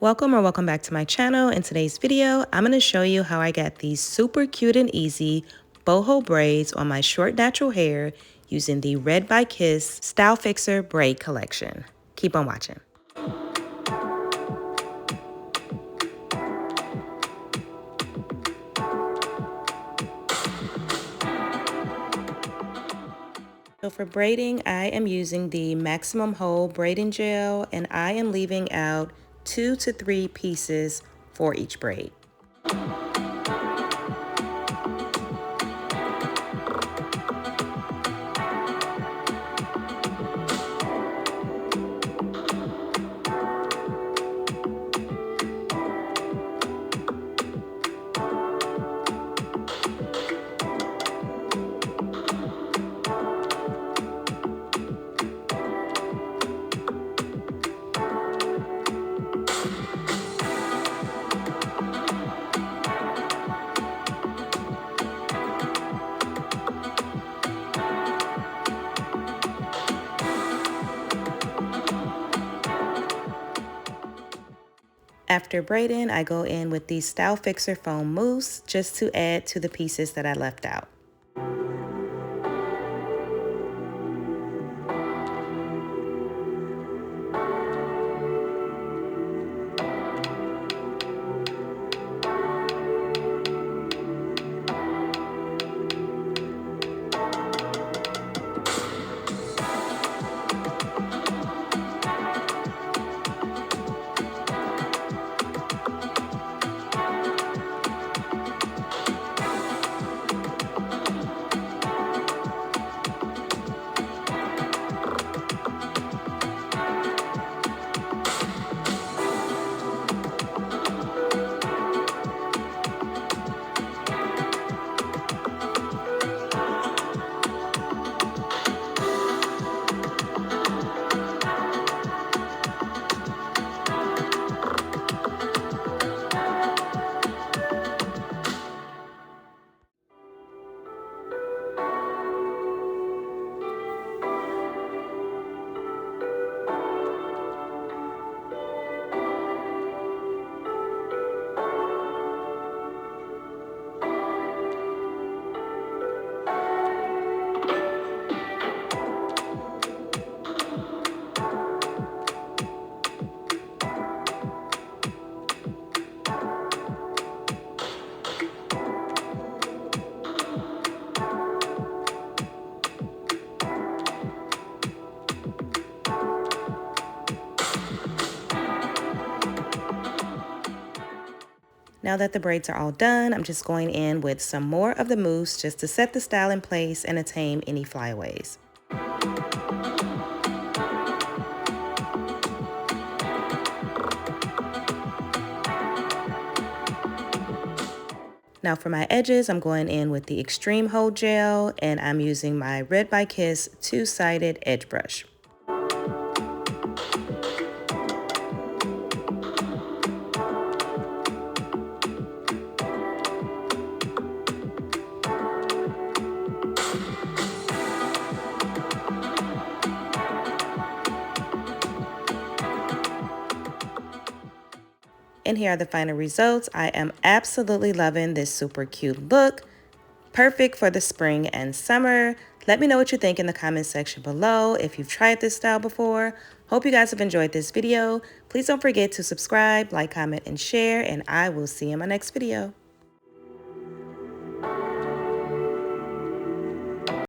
Welcome back to my channel. In today's video, I'm going to show you how I got these super cute and easy boho braids on my short natural hair using the Red by Kiss Style Fixer braid collection. Keep on watching. So for braiding, I am using the Maximum Hold braiding gel, and I am leaving out 2 to 3 pieces for each braid. After braiding, I go in with the Style Fixer foam mousse just to add to the pieces that I left out. Now that the braids are all done, I'm just going in with some more of the mousse just to set the style in place and to tame any flyaways. Now for my edges, I'm going in with the Extreme Hold Gel, and I'm using my Red by Kiss two-sided edge brush. And here are the final results. I am absolutely loving this super cute look. Perfect for the spring and summer. Let me know what you think in the comment section below if you've tried this style before. Hope you guys have enjoyed this video. Please don't forget to subscribe, like, comment, and share, and I will see you in my next video.